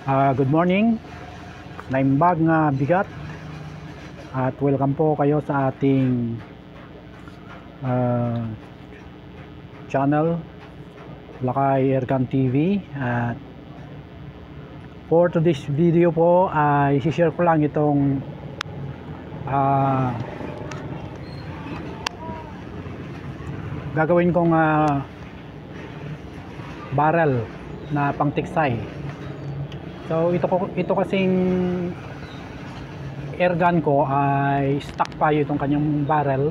Good morning, naimbag nga bigat at welcome po kayo sa ating channel Lakay Erkan TV. At for today's video po ay i-share ko lang itong gagawin kong barrel na pangtiksay. So ito kasing airgun ko ay stock pa itong kanyang barrel.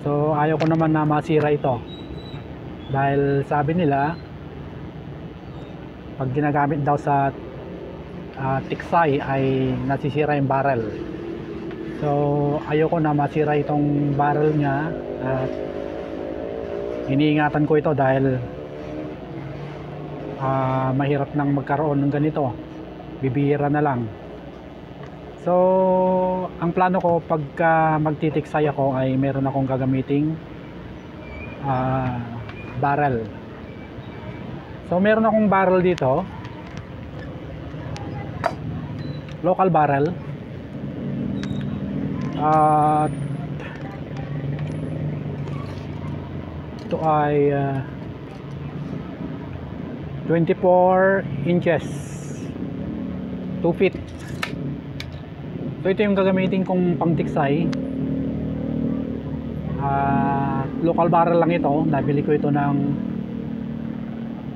So ayaw ko naman na masira ito, dahil sabi nila pag ginagamit daw sa tiksay ay nasisira yung barrel. So ayaw ko na masira itong barrel niya, at iniingatan ko ito dahil mahirap nang magkaroon ng ganito, bibihira na lang. So ang plano ko pagka magtitiksay ako ay meron akong gagamiting barrel. So meron akong barrel dito, local barrel, at ito ay 24 inches, 2 feet. So ito yung gagamitin kong pangtiksay. Local barrel lang ito. Nabili ko ito ng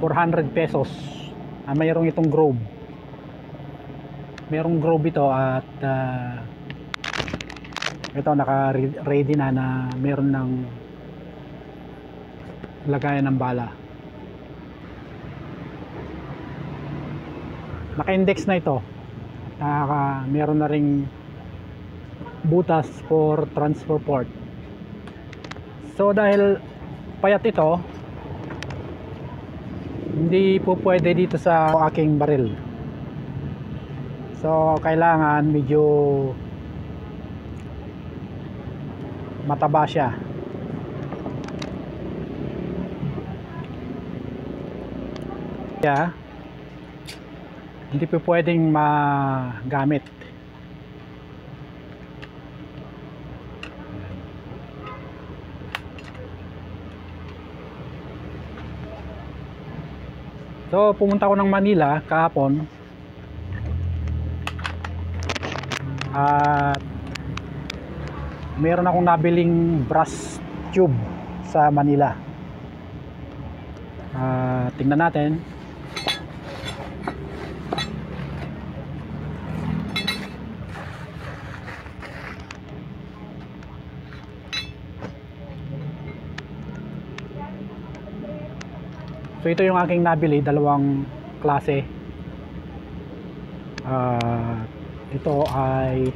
400 pesos. Mayroong itong Grove. Mayroong Grove ito, at ito naka-ready na meron ng lagayan ng bala. Naka-index na ito. Meron na ring butas for transfer port. So dahil payat ito, hindi po pwede dito sa aking baril. So kailangan medyo mataba siya. Yeah. Hindi po pwedeng magamit. So pumunta ako ng Manila kahapon, at meron akong nabiling brass tube sa Manila. Tingnan natin. So ito yung aking nabili, dalawang klase. Ito ay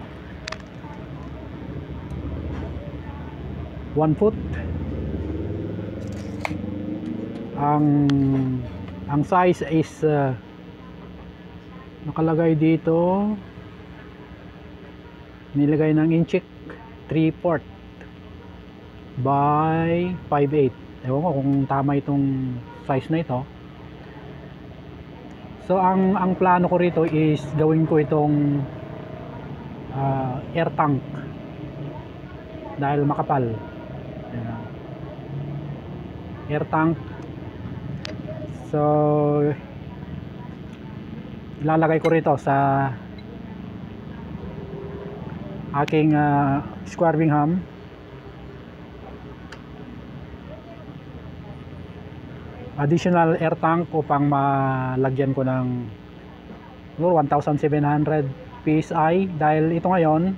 1 foot. Ang size is nakalagay dito, nilagay ng inchik 3/4 by 5/8. Ewan ko kung tama itong size na ito. So ang plano ko rito is gawin ko itong air tank, dahil makapal. Air tank. So ilalagay ko rito sa aking square wing ham. Additional air tank upang malagyan ko ng 1,700 PSI, dahil ito ngayon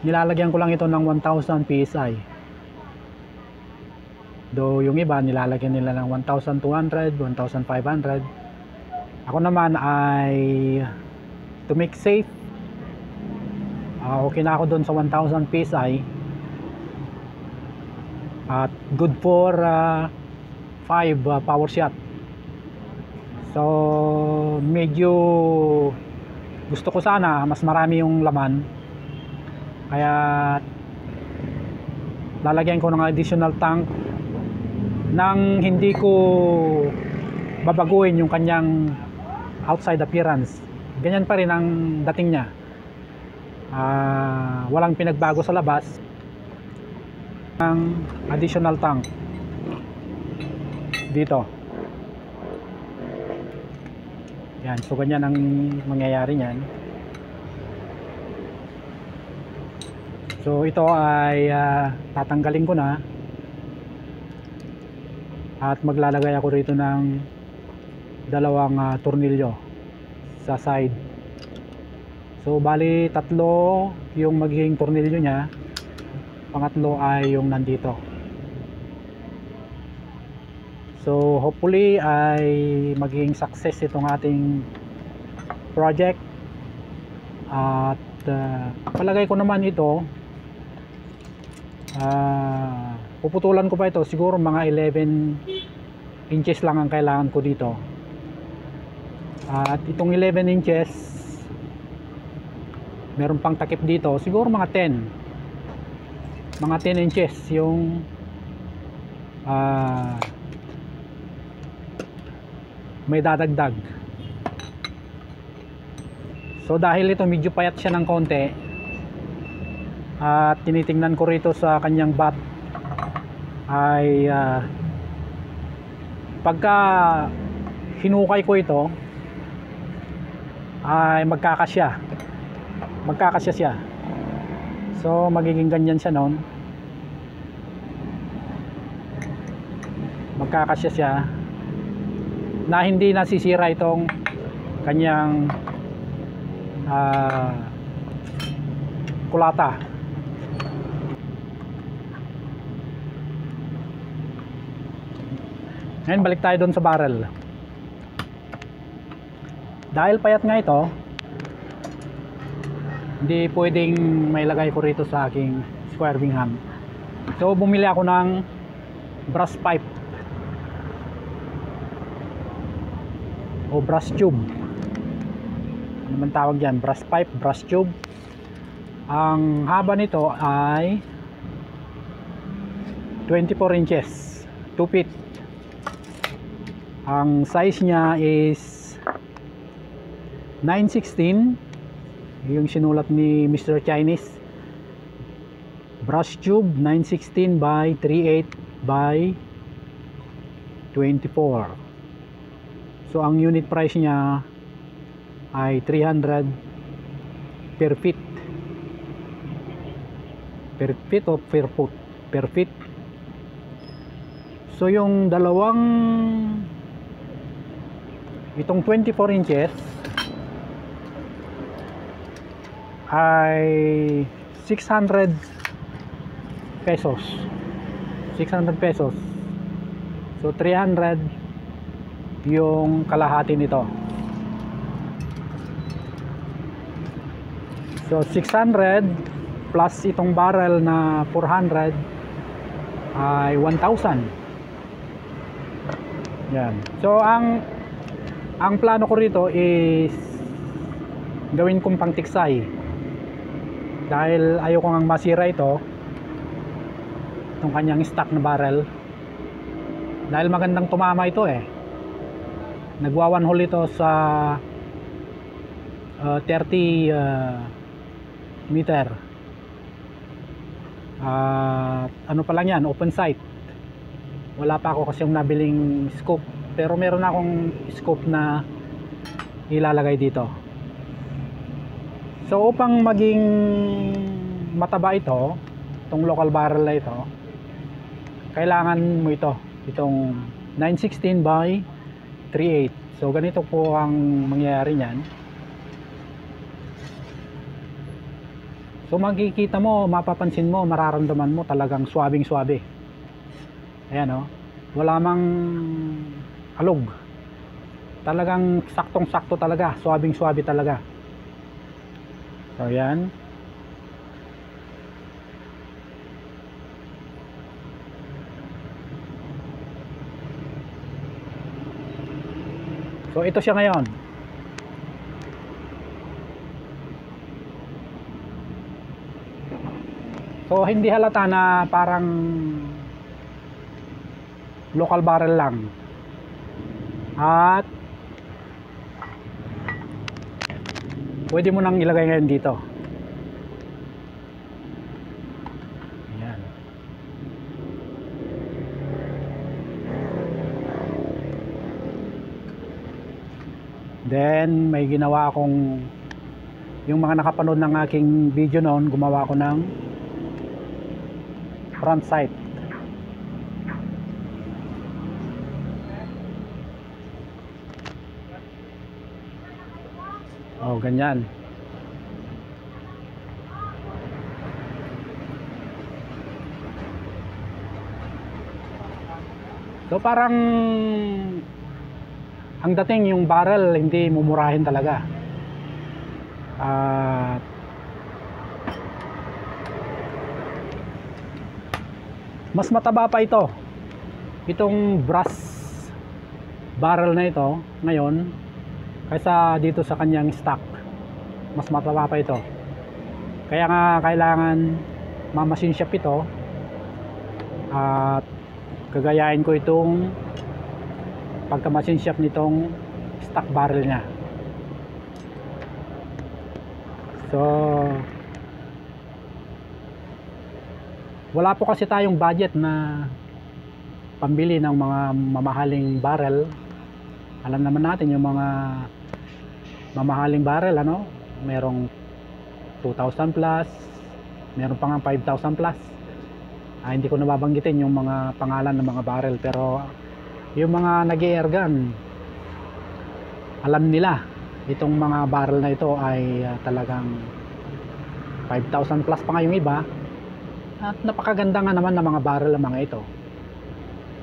nilalagyan ko lang ito ng 1,000 PSI. Though yung iba nilalagyan nila ng 1,200, 1,500. Ako naman ay to make safe, okay na ako dun sa 1,000 PSI, at good for 5 power shot. So medyo gusto ko sana mas marami yung laman, kaya lalagyan ko ng additional tank nang hindi ko babaguhin yung kanyang outside appearance. Ganyan pa rin ang dating niya. Walang pinagbago sa labas. Ang additional tank dito. Yan, so ganyan ang mangyayari niyan. So ito ay tatanggalin ko na at maglalagay ako rito ng dalawang tornilyo sa side. So bali tatlo yung magiging tornilyo niya, pangatlo ay yung nandito. So hopefully ay magiging success itong ating project. At palagay ko naman ito, puputulan ko pa ito, siguro mga 11 inches lang ang kailangan ko dito. At itong 11 inches, meron pang takip dito, siguro mga 10 inches yung may dadagdag. So dahil ito medyo payat siya ng konti, at tinitingnan ko rito sa kanyang bat ay pagka hinukay ko ito ay magkakasya siya. So magiging ganyan siya noon, magkakasya siya na hindi nasisira itong kanyang kulata. Ngayon balik tayo doon sa barrel. Dahil payat nga ito, hindi pwedeng mailagay ko rito sa aking square wing ham. So bumili ako ng brass pipe o brass tube. Ano man tawag yan? Brass pipe, brass tube. Ang haba nito ay 24 inches, 2 feet. Ang size niya is 9/16, yung sinulat ni Mr. Chinese. Brass tube 9/16 by 3/8 by 24. So ang unit price niya ay 300 per feet. Per feet o per foot? Per feet. So yung itong 24 inches ay 600 pesos. 600 pesos. So 300 yung kalahati nito. So 600 plus itong barrel na 400 ay 1,000. Yan. So ang plano ko rito is gawin kong pangtiksay. Dahil ayoko ngang masira itong kanyang stock na barrel. Dahil magandang tumama ito eh. Nagwa one hole ito sa 30 meter. Ano pa lang yan, open sight. Wala pa ako kasi yung nabiling scope, pero meron akong scope na ilalagay dito. So upang maging mataba itong local barrel na ito, kailangan mo itong 9/16 by 3/8. So ganito po ang mangyayari niyan. So makikita mo, mapapansin mo, mararamdaman mo talagang swabing-swabe. Ayan wala mang alog. Talagang saktong-sakto talaga, swabing-swabe talaga. So yan. So ito siya ngayon. So hindi halata na parang local barrel lang. At pwede mo nang ilagay ngayon dito. Ayan. Then may ginawa akong, yung mga nakapanood ng aking video noon, gumawa ako ng front sight. Oh, ganyan. So parang ang dating yung barrel hindi mumurahin talaga. Mas mataba pa ito. Itong brass barrel na ito ngayon kaysa dito sa kanyang stock. Mas mataba pa ito. Kaya nga kailangan ma-machine shop ito at gagayahin ko itong pagka-machine shop nitong stock barrel nya. So wala po kasi tayong budget na pambili ng mga mamahaling barrel. Alam naman natin yung mga mamahaling barrel, ano, merong 2,000 plus, meron pa nga 5,000 plus. Hindi ko nababanggitin yung mga pangalan ng mga barrel, pero yung mga nag-air gun, alam nila itong mga barrel na ito ay talagang 5,000 plus pa nga yung iba, at napakaganda nga naman ng mga barrel ng mga ito.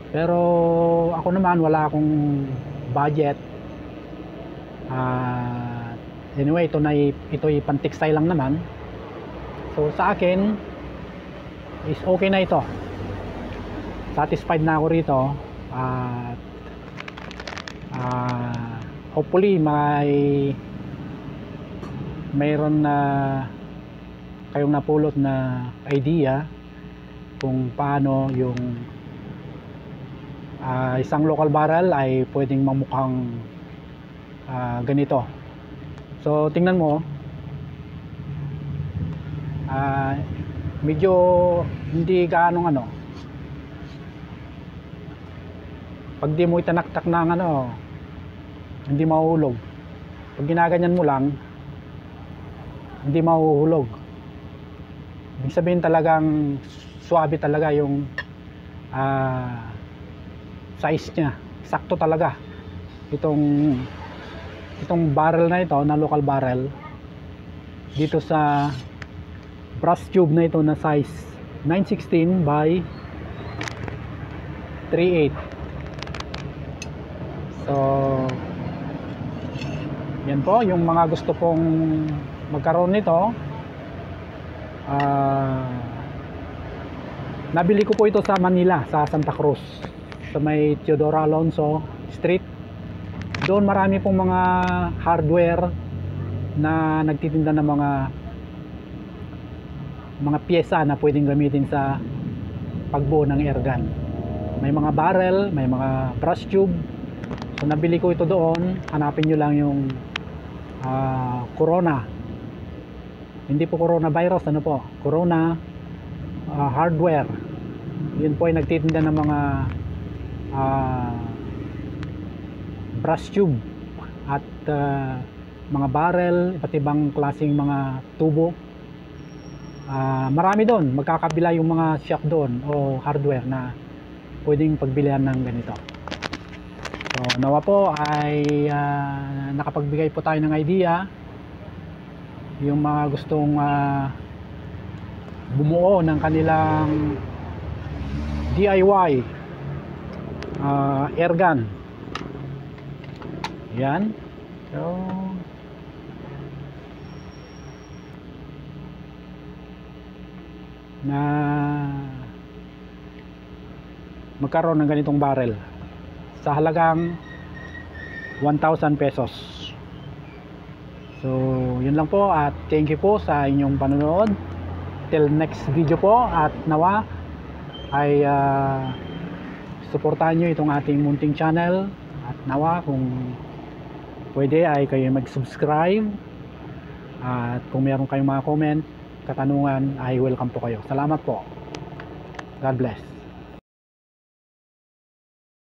Pero ako naman wala akong budget. Anyway, ito ay pan-textile lang naman. So sa akin is okay na ito. Satisfied na ako rito. Hopefully mayroon na kayong napulot na idea kung paano yung isang local barrel ay pwedeng mamukhang ganito. So tingnan mo, medyo hindi gaano pag di mo itanaktak ng hindi mahuhulog. Pag ginaganyan mo lang, hindi mahuhulog. Ibig sabihin talagang swabe talaga yung size nya, sakto talaga itong barrel na ito, na local barrel, dito sa brass tube na ito na size 916 by 38. So yan po yung mga gusto pong magkaroon nito. Nabili ko po ito sa Manila, sa Santa Cruz, sa may Teodoro Alonso Street. Doon marami pong mga hardware na nagtitinda ng mga pyesa na pwedeng gamitin sa pagbuo ng airgun. May mga barrel, may mga brass tube. So nabili ko ito doon. Hanapin nyo lang yung Corona, hindi po coronavirus, ano po, Corona hardware. Yun po ay nagtitinda ng mga brass tube at mga barrel, iba't ibang klaseng mga tubo. Marami doon, magkakabila yung mga shop doon o hardware na pwedeng pagbilihan ng ganito. So nawa po ay nakapagbigay po tayo ng idea. Yung mga gustong bumuo ng kanilang DIY airgun, yan. So na magkaroon ng ganitong barrel sa halagang 1,000 pesos. So yun lang po, at thank you po sa inyong panonood. Till next video po, at nawa ay suportahan nyo itong ating munting channel, at nawa kung pwede ay kayo mag-subscribe At kung meron kayong mga comment, katanungan, ay welcome po kayo. Salamat po. God bless.